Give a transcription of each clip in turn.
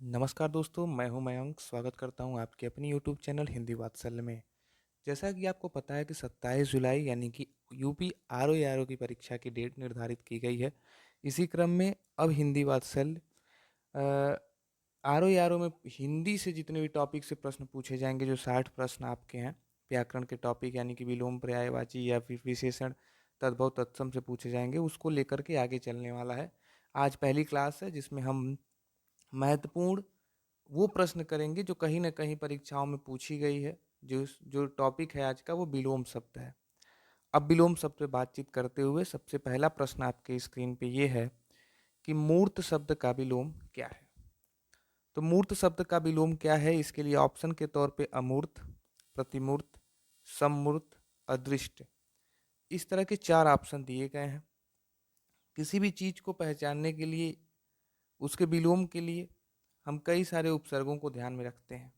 नमस्कार दोस्तों, मैं हूं मयंक। स्वागत करता हूं आपके अपनी यूट्यूब चैनल हिंदी वात्सल्य में। जैसा कि आपको पता है कि 27 जुलाई यानी कि यूपी आरओ आरओ की परीक्षा की डेट निर्धारित की गई है। इसी क्रम में अब हिंदी वात्सल्य आरओ आरओ में हिंदी से जितने भी टॉपिक से प्रश्न पूछे जाएंगे, जो 60 प्रश्न आपके हैं व्याकरण के टॉपिक यानी कि विलोम पर्यायवाची या फिर विशेषण तद्भव तत्सम से पूछे जाएंगे, उसको लेकर के आगे चलने वाला है। आज पहली क्लास है जिसमें हम महत्वपूर्ण वो प्रश्न करेंगे जो कहीं न कहीं परीक्षाओं में पूछी गई है। जो टॉपिक है आज का, वो विलोम शब्द है। अब विलोम शब्द पे बातचीत करते हुए सबसे पहला प्रश्न आपके स्क्रीन पे ये है कि मूर्त शब्द का विलोम क्या है? तो मूर्त शब्द का विलोम क्या है? इसके लिए ऑप्शन के तौर पे अमूर्त, प्रतिमूर्त, सममूर्त, अदृष्ट, इस तरह के 4 ऑप्शन दिए गए हैं। किसी भी चीज़ को पहचानने के लिए, उसके विलोम के लिए हम कई सारे उपसर्गों को ध्यान में रखते हैं।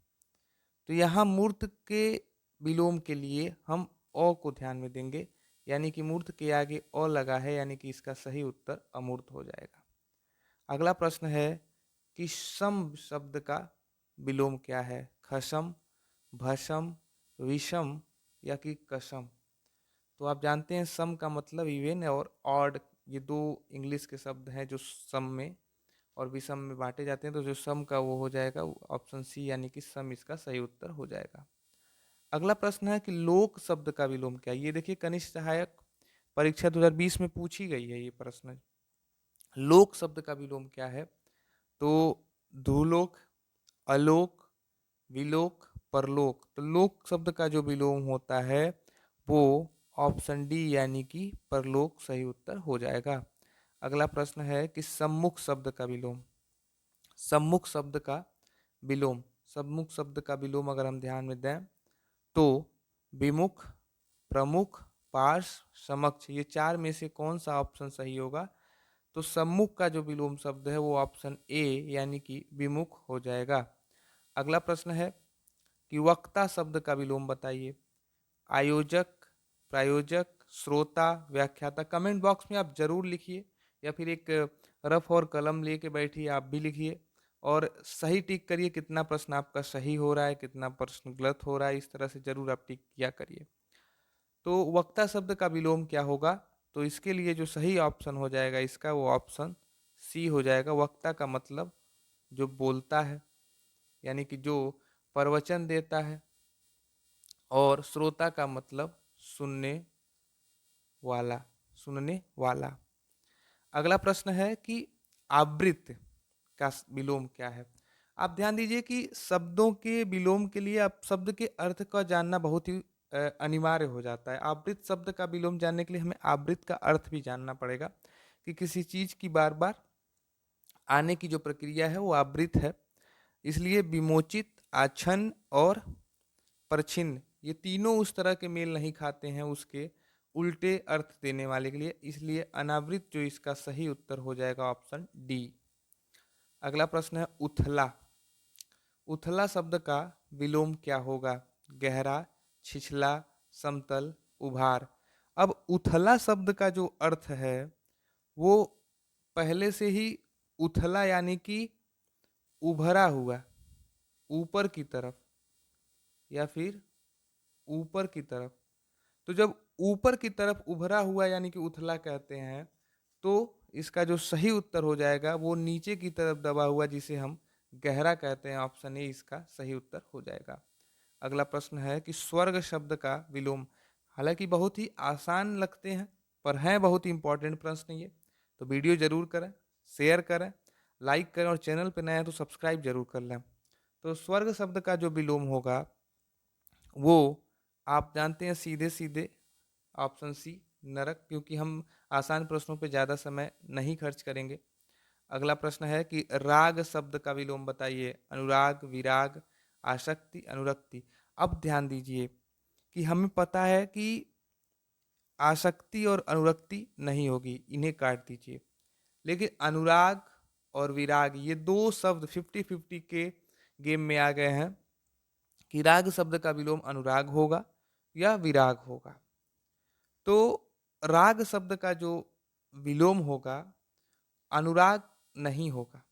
तो यहाँ मूर्त के विलोम के लिए हम अ को ध्यान में देंगे, यानी कि मूर्त के आगे अ लगा है, यानी कि इसका सही उत्तर अमूर्त हो जाएगा। अगला प्रश्न है कि सम शब्द का विलोम क्या है? खसम, भसम, विषम या कि कसम? तो आप जानते हैं सम का मतलब इवन और ऑड, ये दो इंग्लिश के शब्द हैं जो सम में और विषम में बांटे जाते हैं। तो जो सम का वो हो जाएगा ऑप्शन सी, यानी कि सम इसका सही उत्तर हो जाएगा। अगला प्रश्न है कि लोक शब्द का विलोम क्या है? ये देखिए, कनिष्ठ सहायक परीक्षा 2020 में पूछी गई है ये प्रश्न। लोक शब्द का विलोम क्या है? तो धूलोक, अलोक, विलोक, परलोक। तो लोक शब्द का जो विलोम होता है वो ऑप्शन डी यानी कि परलोक सही उत्तर हो जाएगा। अगला प्रश्न है कि सम्मुख शब्द का विलोम। सम्मुख शब्द का विलोम, सम्मुख शब्द का विलोम अगर हम ध्यान में दें तो विमुख, प्रमुख, पार्श्व, समक्ष, ये 4 में से कौन सा ऑप्शन सही होगा? तो सम्मुख का जो विलोम शब्द है वो ऑप्शन ए यानी कि विमुख हो जाएगा। अगला प्रश्न है कि वक्ता शब्द का विलोम बताइए। आयोजक, प्रायोजक, श्रोता, व्याख्याता। कमेंट बॉक्स में आप जरूर लिखिए, या फिर एक रफ और कलम लेके बैठिए, आप भी लिखिए और सही टिक करिए कितना प्रश्न आपका सही हो रहा है, कितना प्रश्न गलत हो रहा है। इस तरह से जरूर आप टिक किया करिए। तो वक्ता शब्द का विलोम क्या होगा? तो इसके लिए जो सही ऑप्शन हो जाएगा इसका, वो ऑप्शन सी हो जाएगा। वक्ता का मतलब जो बोलता है, यानी कि जो प्रवचन देता है, और श्रोता का मतलब सुनने वाला, सुनने वाला। अगला प्रश्न है कि आवृत्त का विलोम क्या है? आप ध्यान दीजिए कि शब्दों के विलोम के लिए आप शब्द के अर्थ का जानना बहुत ही अनिवार्य हो जाता है। आवृत्त शब्द का विलोम जानने के लिए हमें आवृत्त का अर्थ भी जानना पड़ेगा कि किसी चीज की बार बार आने की जो प्रक्रिया है वो आवृत्त है। इसलिए विमोचित, आच्छन्न और परछिन्न, ये तीनों उस तरह के मेल नहीं खाते हैं उसके उल्टे अर्थ देने वाले के लिए। इसलिए अनावृत जो इसका सही उत्तर हो जाएगा ऑप्शन डी। अगला प्रश्न है उथला। उथला शब्द का विलोम क्या होगा? गहरा, छिछला, समतल, उभार। अब उथला शब्द का जो अर्थ है वो पहले से ही उथला यानी कि उभरा हुआ, ऊपर की तरफ या फिर ऊपर की तरफ। तो जब ऊपर की तरफ उभरा हुआ यानी कि उथला कहते हैं, तो इसका जो सही उत्तर हो जाएगा वो नीचे की तरफ दबा हुआ, जिसे हम गहरा कहते हैं। ऑप्शन ए इसका सही उत्तर हो जाएगा। अगला प्रश्न है कि स्वर्ग शब्द का विलोम। हालांकि बहुत ही आसान लगते हैं पर हैं बहुत ही इंपॉर्टेंट प्रश्न ये। तो वीडियो जरूर करें, शेयर करें, लाइक करें और चैनल पर नया है तो सब्सक्राइब जरूर कर लें। तो स्वर्ग शब्द का जो विलोम होगा वो आप जानते हैं सीधे सीधे ऑप्शन सी, नरक, क्योंकि हम आसान प्रश्नों पे ज़्यादा समय नहीं खर्च करेंगे। अगला प्रश्न है कि राग शब्द का विलोम बताइए। अनुराग, विराग, आसक्ति, अनुरक्ति। अब ध्यान दीजिए कि हमें पता है कि आसक्ति और अनुरक्ति नहीं होगी, इन्हें काट दीजिए। लेकिन अनुराग और विराग, ये दो शब्द 50-50 के गेम में आ गए हैं कि राग शब्द का विलोम अनुराग होगा या विराग होगा। तो राग शब्द का जो विलोम होगा अनुराग नहीं होगा,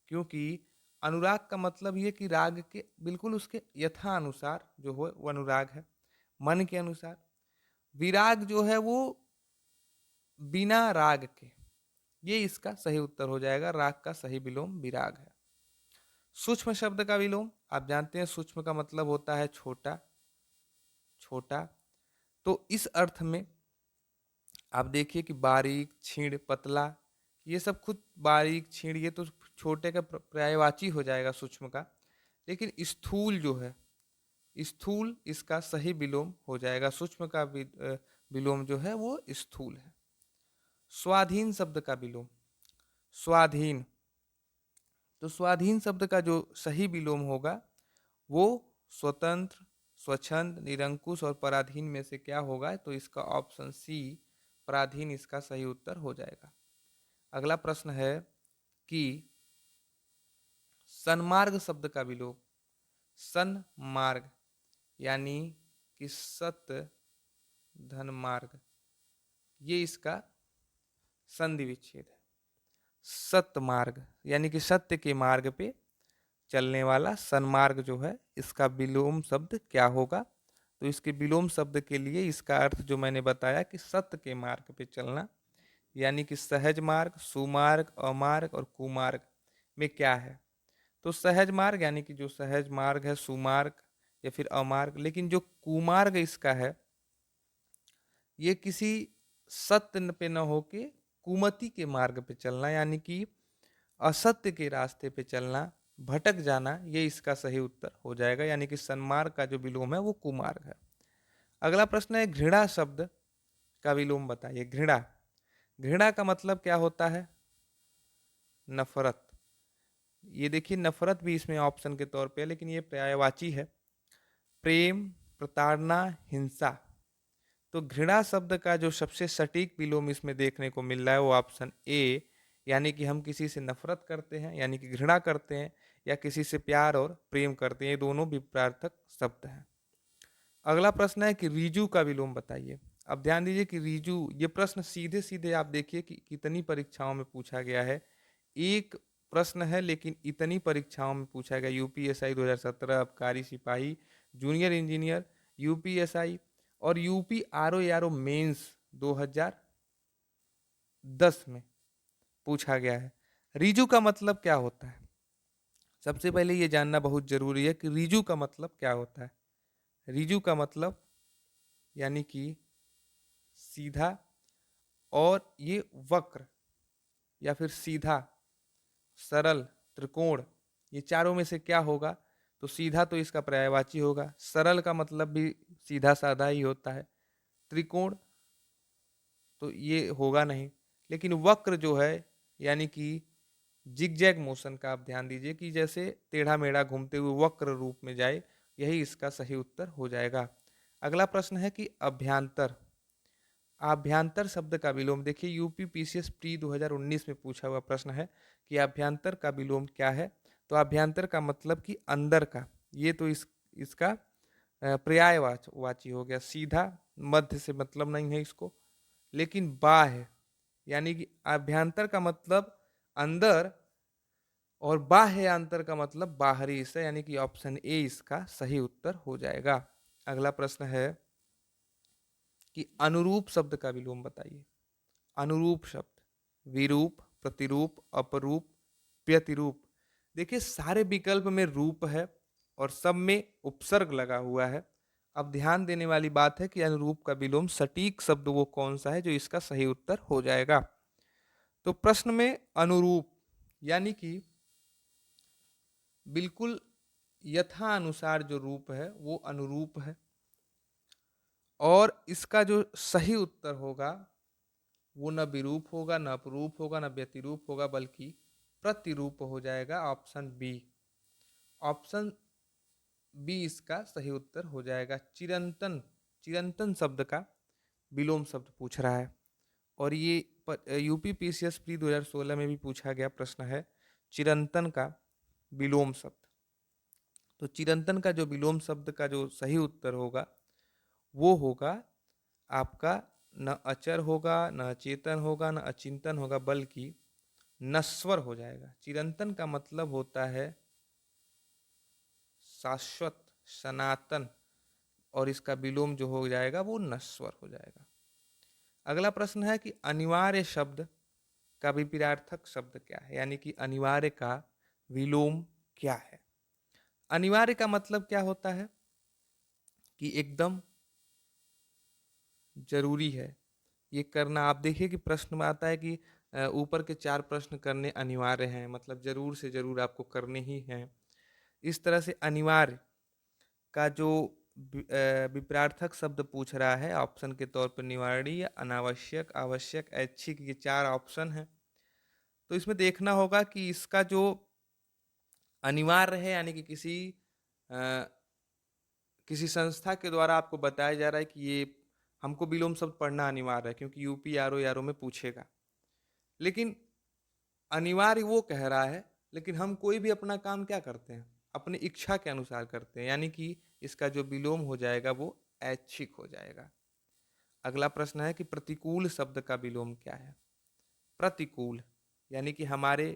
क्योंकि अनुराग का मतलब ये कि राग के बिल्कुल उसके यथा अनुसार जो हो वो अनुराग है, मन के अनुसार। विराग जो है वो बिना राग के, ये इसका सही उत्तर हो जाएगा। राग का सही विलोम विराग है। सूक्ष्म शब्द का विलोम आप जानते हैं, सूक्ष्म का मतलब होता है छोटा, छोटा। तो इस अर्थ में आप देखिए कि बारीक, छीण, पतला, ये सब खुद बारीक, छीण, ये तो छोटे का पर्यायवाची हो जाएगा सूक्ष्म का। लेकिन स्थूल जो है, स्थूल इसका सही विलोम हो जाएगा। सूक्ष्म का विलोम जो है वो स्थूल है। स्वाधीन शब्द का विलोम, स्वाधीन, तो स्वाधीन शब्द का जो सही विलोम होगा वो स्वतंत्र, स्वच्छंद, निरंकुश और पराधीन में से क्या होगा, तो इसका ऑप्शन सी पराधीन इसका सही उत्तर हो जाएगा। अगला प्रश्न है कि सन्मार्ग शब्द का विलोम, सन्मार्ग यानी कि सत्य धन मार्ग, ये इसका संधि विच्छेद है। सत्य मार्ग यानी कि सत्य के मार्ग पे चलने वाला सन्मार्ग जो है, इसका विलोम शब्द क्या होगा, तो इसके विलोम शब्द के लिए इसका अर्थ जो मैंने बताया कि सत्य के मार्ग पे चलना, यानी कि सहज मार्ग, सुमार्ग, अमार्ग और कुमार्ग में क्या है, तो सहज मार्ग यानी कि जो सहज मार्ग है, सुमार्ग या फिर अमार्ग। लेकिन जो कुमार्ग इसका है, ये किसी सत्य पे न होके कुमति के मार्ग पे चलना, यानी कि असत्य के रास्ते पे चलना, भटक जाना, ये इसका सही उत्तर हो जाएगा। यानी कि सन्मार्ग का जो विलोम है वो कुमार्ग है। अगला प्रश्न है घृणा शब्द का विलोम बताइए। घृणा, घृणा का मतलब क्या होता है, नफरत। ये देखिए नफरत भी इसमें ऑप्शन के तौर पे है, लेकिन ये पर्यायवाची है। प्रेम, प्रताड़ना, हिंसा, तो घृणा शब्द का जो सबसे सटीक विलोम इसमें देखने को मिल रहा है वो ऑप्शन ए, यानी कि हम किसी से नफरत करते हैं यानी कि घृणा करते हैं, या किसी से प्यार और प्रेम करते हैं, ये दोनों विपरीतार्थक शब्द हैं। अगला प्रश्न है कि रीजू का विलोम बताइए। अब ध्यान दीजिए कि रीजू, ये प्रश्न सीधे सीधे आप देखिए कि कितनी परीक्षाओं में पूछा गया है। एक प्रश्न है लेकिन इतनी परीक्षाओं में पूछा गया। यूपीएसआई 2017, आबकारी सिपाही, जूनियर इंजीनियर, यूपीएसआई और यूपी आरओ मेंस 2010 में पूछा गया है। रीजू का मतलब क्या होता है, सबसे पहले ये जानना बहुत जरूरी है कि रीजू का मतलब क्या होता है। रीजू का मतलब यानी कि सीधा, और ये वक्र या फिर सीधा, सरल, त्रिकोण, ये चारों में से क्या होगा, तो सीधा तो इसका पर्यायवाची होगा, सरल का मतलब भी सीधा साधा ही होता है, त्रिकोण तो ये होगा नहीं, लेकिन वक्र जो है यानी कि जिगजैग मोशन का आप ध्यान दीजिए कि जैसे टेढ़ा मेढ़ा घूमते हुए वक्र रूप में जाए, यही इसका सही उत्तर हो जाएगा। अगला प्रश्न है कि अभ्यांतर, अभ्यांतर शब्द का विलोम देखिए, यूपी पीसीएस प्री 2019 में पूछा हुआ प्रश्न है कि अभ्यांतर का विलोम क्या है, तो अभ्यांतर का मतलब कि अंदर का, ये तो इसका पर्यायवाची हो गया। सीधा, मध्य से मतलब नहीं है इसको, लेकिन बाह्य यानी कि अभ्यांतर का मतलब अंदर और बाह्य अंतर का मतलब बाहरी हिस्सा, यानी कि ऑप्शन ए इसका सही उत्तर हो जाएगा। अगला प्रश्न है कि अनुरूप शब्द का विलोम बताइए। अनुरूप शब्द, विरूप, प्रतिरूप, अपरूप, व्यतिरूप, देखिए सारे विकल्प में रूप है और सब में उपसर्ग लगा हुआ है। अब ध्यान देने वाली बात है कि अनुरूप का विलोम सटीक शब्द वो कौन सा है जो इसका सही उत्तर हो जाएगा। तो प्रश्न में अनुरूप यानी कि बिल्कुल यथा अनुसार जो रूप है वो अनुरूप है, और इसका जो सही उत्तर होगा वो न विरूप होगा, न अपरूप होगा, न व्यतिरूप होगा, बल्कि प्रतिरूप हो जाएगा। ऑप्शन बी, ऑप्शन बी इसका सही उत्तर हो जाएगा। चिरंतन, चिरंतन शब्द का विलोम शब्द पूछ रहा है, और ये यूपी पीसीएस प्री 2016 में भी पूछा गया प्रश्न है चिरंतन का विलोम शब्द। तो चिरंतन का जो विलोम शब्द का जो सही उत्तर होगा वो होगा आपका, न अचर होगा, न अचेतन होगा, न अचिंतन होगा, बल्कि नश्वर हो जाएगा। चिरंतन का मतलब होता है शाश्वत, सनातन, और इसका विलोम जो हो जाएगा वो नश्वर हो जाएगा। अगला प्रश्न है कि अनिवार्य शब्द का विपरीतार्थक शब्द क्या है, यानी कि अनिवार्य का विलोम क्या है। अनिवार्य का मतलब क्या होता है कि एकदम जरूरी है ये करना। आप देखिए कि प्रश्न में आता है कि ऊपर के 4 प्रश्न करने अनिवार्य हैं, मतलब जरूर से जरूर आपको करने ही हैं। इस तरह से अनिवार्य का जो विपरीतार्थक शब्द पूछ रहा है, ऑप्शन के तौर पर निवारणीय, अनावश्यक, आवश्यक, ऐच्छिक, ये 4 ऑप्शन हैं। तो इसमें देखना होगा कि इसका जो अनिवार्य है, यानी कि अ, किसी संस्था के द्वारा आपको बताया जा रहा है कि ये हमको विलोम शब्द पढ़ना अनिवार्य है क्योंकि यूपी आर ओ में पूछेगा। लेकिन अनिवार्य वो कह रहा है, लेकिन हम कोई भी अपना काम क्या करते हैं, अपनी इच्छा के अनुसार करते हैं, यानी कि इसका जो विलोम हो जाएगा वो ऐच्छिक हो जाएगा। अगला प्रश्न है कि प्रतिकूल शब्द का विलोम क्या है। प्रतिकूल यानी कि हमारे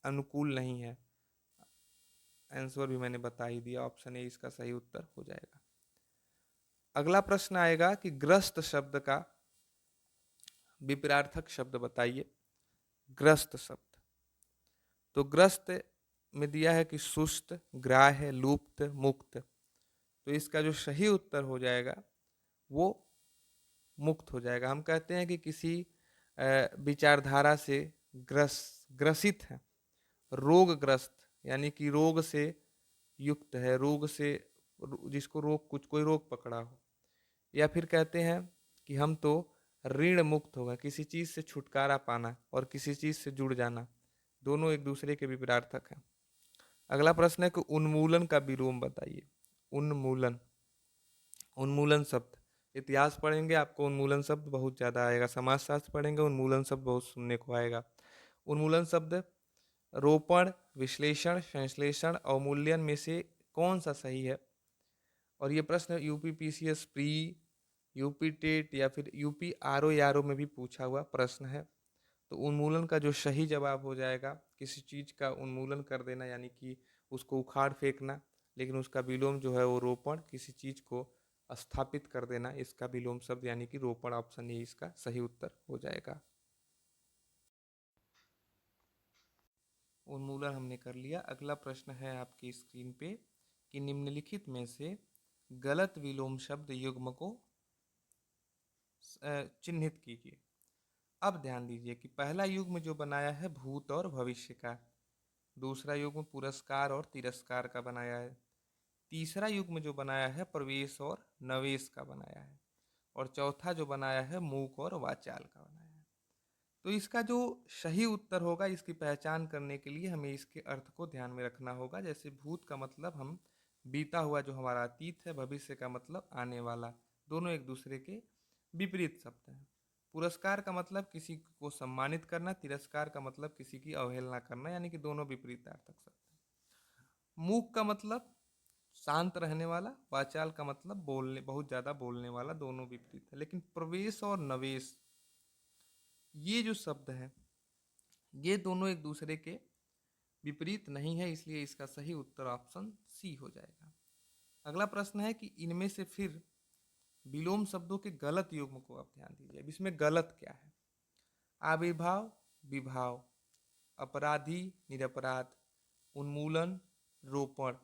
अनुकूल नहीं है। आंसर भी मैंने बता ही दिया, ऑप्शन ए इसका सही उत्तर हो जाएगा। अगला प्रश्न आएगा कि ग्रस्त शब्द का विपरीतार्थक शब्द बताइए। ग्रस्त शब्द, तो ग्रस्त में दिया है कि सुस्त, ग्राह्य, लुप्त, मुक्त। तो इसका जो सही उत्तर हो जाएगा वो मुक्त हो जाएगा। हम कहते हैं कि किसी विचारधारा से ग्रसित है, रोगग्रस्त यानी कि रोग से युक्त है, रोग से, जिसको रोग, कुछ कोई रोग पकड़ा हो। या फिर कहते हैं कि हम तो ऋण मुक्त होगा, किसी चीज से छुटकारा पाना और किसी चीज से जुड़ जाना, दोनों एक दूसरे के विपरीतार्थक हैं। अगला प्रश्न है कि उन्मूलन का विलोम बताइए। उन्मूलन, उन्मूलन शब्द, इतिहास पढ़ेंगे आपको उन्मूलन शब्द बहुत ज़्यादा आएगा, समाजशास्त्र पढ़ेंगे उन्मूलन शब्द बहुत सुनने को आएगा। उन्मूलन शब्द रोपण, विश्लेषण, संश्लेषण, अवमूल्यन में से कौन सा सही है। और ये प्रश्न UP PCS pre, UP TET या फिर यूपी आर ओ में भी पूछा हुआ प्रश्न है। तो उन्मूलन का जो सही जवाब हो जाएगा, किसी चीज़ का उन्मूलन कर देना यानी कि उसको उखाड़ फेंकना, लेकिन उसका विलोम जो है वो रोपण, किसी चीज़ को स्थापित कर देना, इसका विलोम शब्द यानी कि रोपण, ऑप्शन ए इसका सही उत्तर हो जाएगा। उन्मूलन हमने कर लिया। अगला प्रश्न है आपकी स्क्रीन पे कि निम्नलिखित में से गलत विलोम शब्द युग्म को चिन्हित कीजिए। अब ध्यान दीजिए कि पहला युग्म जो बनाया है भूत और भविष्य का, दूसरा युग्म पुरस्कार और तिरस्कार का बनाया है, तीसरा युग्म जो बनाया है प्रवेश और नवेश का बनाया है, और चौथा जो बनाया है मूक और वाचाल का बनाया है। तो इसका जो सही उत्तर होगा, इसकी पहचान करने के लिए हमें इसके अर्थ को ध्यान में रखना होगा। जैसे भूत का मतलब हम बीता हुआ जो हमारा अतीत है, भविष्य का मतलब आने वाला, दोनों एक दूसरे के विपरीत शब्द हैं। पुरस्कार का मतलब किसी को सम्मानित करना, तिरस्कार का मतलब किसी की अवहेलना करना, यानी कि दोनों विपरीतार्थक शब्द हैं। मूक का मतलब शांत रहने वाला, वाचाल का मतलब बोलने, बहुत ज्यादा बोलने वाला, दोनों विपरीत है। लेकिन प्रवेश और नवेश ये जो शब्द है, ये दोनों एक दूसरे के विपरीत नहीं है, इसलिए इसका सही उत्तर ऑप्शन सी हो जाएगा। अगला प्रश्न है कि इनमें से फिर विलोम शब्दों के गलत युग्म को आप ध्यान दीजिए। अब इसमें गलत क्या है। आविर्भाव, विभाव, अपराधी, निरपराध, उन्मूलन, रोपण।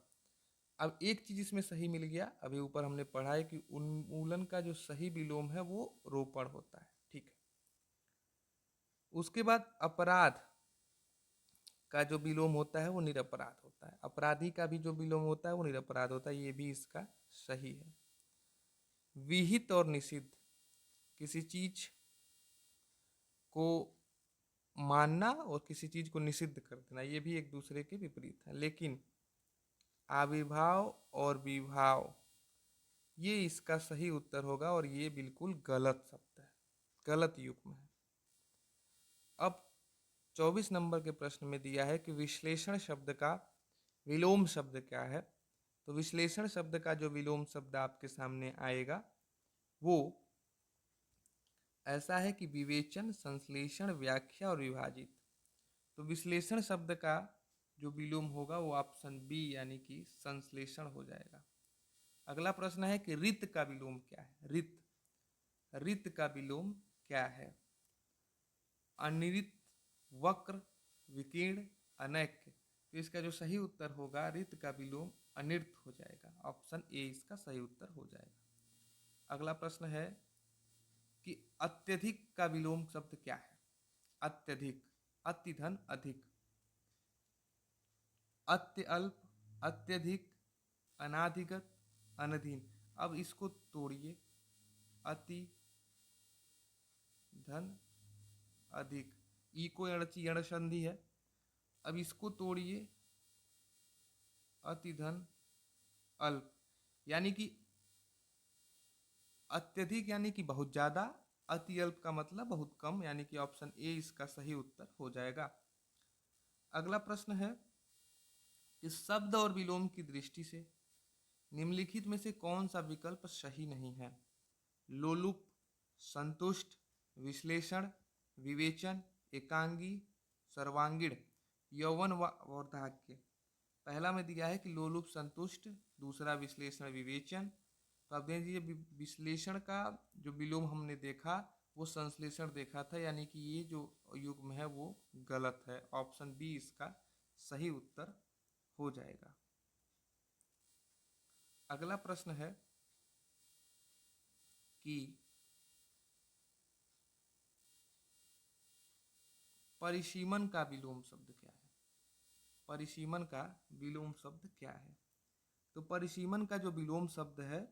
अब एक चीज इसमें सही मिल गया, अभी ऊपर हमने पढ़ा है कि उन्मूलन का जो सही विलोम है वो रोपण होता है, ठीक है। उसके बाद अपराध का जो विलोम होता है वो निरपराध होता है, अपराधी का भी जो विलोम होता है वो निरपराध होता है, ये भी इसका सही है। विहित और निषिद्ध, किसी चीज को मानना और किसी चीज को निषिद्ध कर देना, ये भी एक दूसरे के विपरीत है। लेकिन आविर्भाव और विभाव ये इसका सही उत्तर होगा, और ये बिल्कुल गलत शब्द है, गलत युग्म है। अब 24 नंबर के प्रश्न में दिया है कि विश्लेषण शब्द का विलोम शब्द क्या है। तो विश्लेषण शब्द का जो विलोम शब्द आपके सामने आएगा वो ऐसा है कि विवेचन, संश्लेषण, व्याख्या और विभाजित। तो विश्लेषण शब्द का जो विलोम होगा वो ऑप्शन बी यानी कि संश्लेषण हो जाएगा। अगला प्रश्न है कि रित का विलोम क्या है। रित का विलोम क्या है। अनिरित, वक्र, विकीर्ण, अनैक्य। तो इसका जो सही उत्तर होगा रित का विलोम अनिर्त हो जाएगा। ऑप्शन ए इसका सही उत्तर हो जाएगा। अगला प्रश्न है कि अत्यधिक का विलोम शब्द क्या है। अत्यधिक, अति धन अधिक, अत्य अल्प, अत्यधिक, अनाधिगत, अनधीन। अब इसको तोड़िए, अति धन अधिक, ई को यणची यण संधि है। अब इसको तोड़िए, अति धन अल्प, यानी कि अत्यधिक यानी कि बहुत ज्यादा, अति अल्प का मतलब बहुत कम, यानी कि ऑप्शन ए इसका सही उत्तर हो जाएगा। अगला प्रश्न है कि शब्द और विलोम की दृष्टि से निम्नलिखित में से कौन सा विकल्प सही नहीं है। लोलुप, संतुष्ट, विश्लेषण, विवेचन, एकांगी, सर्वांगीण, यौवन व वार्धक्य। पहला में दिया है कि लोलुप संतुष्ट, दूसरा विश्लेषण विवेचन। तो आप देख लीजिए विश्लेषण का जो विलोम हमने देखा वो संश्लेषण देखा था, यानी कि ये जो युग्म है वो गलत है। ऑप्शन बी इसका सही उत्तर हो जाएगा। अगला प्रश्न है कि परिसीमन का विलोम शब्द क्या है। परिसीमन का विलोम शब्द क्या है। तो परिसीमन का जो विलोम शब्द है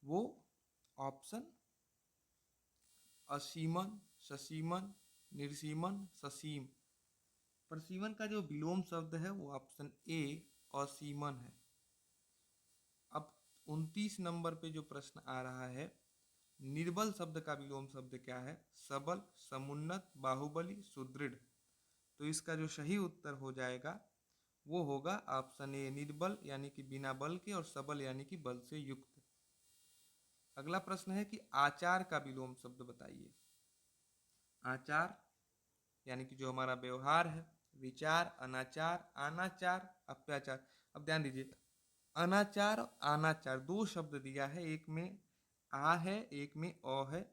वो ऑप्शन असीमन, ससीमन, निर्सीमन, ससीम। परिसीमन का जो विलोम शब्द है वो ऑप्शन ए असीमन है। अब 29 नंबर पे जो प्रश्न आ रहा है, निर्बल शब्द का विलोम शब्द क्या है। सबल, समुन्नत, बाहुबली, सुदृढ़। तो इसका जो सही उत्तर हो जाएगा वो होगा ऑप्शन ए निर्बल यानी कि बिना बल के, और सबल यानी कि बल से युक्त। अगला प्रश्न है कि आचार का विलोम शब्द बताइए। आचार यानी कि जो हमारा व्यवहार है, विचार, अनाचार, अनाचार, अत्याचार। अब ध्यान दीजिए, अनाचार और अनाचार दो शब्द दिया है, एक में आ है एक में अ है।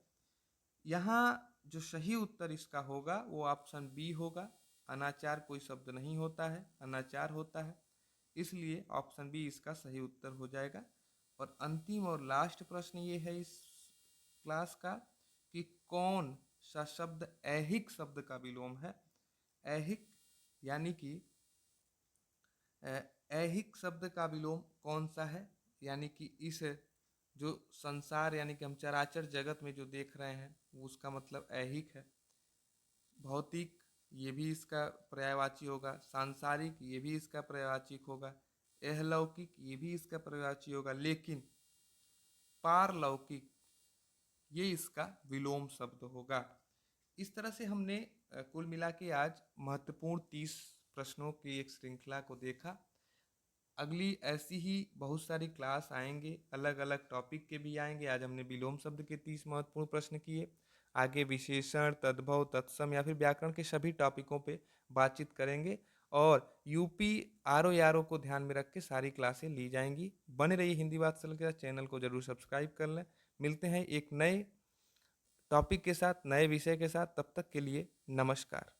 यहाँ जो सही उत्तर इसका होगा वो ऑप्शन बी होगा। अनाचार कोई शब्द नहीं होता है, अनाचार होता है, इसलिए ऑप्शन बी इसका सही उत्तर हो जाएगा। और अंतिम और लास्ट प्रश्न ये है इस क्लास का कि कौन सा शब्द ऐहिक शब्द का विलोम है। ऐहिक यानी कि ऐहिक शब्द का विलोम कौन सा है, यानी कि इस जो संसार यानी कि हम चराचर जगत में जो देख रहे हैं उसका मतलब ऐहिक है। भौतिक ये भी इसका पर्यायवाची होगा, सांसारिक ये भी इसका पर्यायवाची होगा, एहलौकिक ये भी इसका पर्यायवाची होगा, लेकिन पारलौकिक ये इसका विलोम शब्द होगा। इस तरह से हमने कुल मिला के आज महत्वपूर्ण 30 प्रश्नों की एक श्रृंखला को देखा। अगली ऐसी ही बहुत सारी क्लास आएंगे, अलग अलग टॉपिक के भी आएंगे। आज हमने विलोम शब्द के 30 महत्वपूर्ण प्रश्न किए। आगे विशेषण, तद्भव, तत्सम या फिर व्याकरण के सभी टॉपिकों पे बातचीत करेंगे और यूपी आर ओ को ध्यान में रख के सारी क्लासें ली जाएंगी। बने रहिए हिंदी वात्सल के साथ, चैनल को जरूर सब्सक्राइब कर लें। मिलते हैं एक नए टॉपिक के साथ, नए विषय के साथ, तब तक के लिए नमस्कार।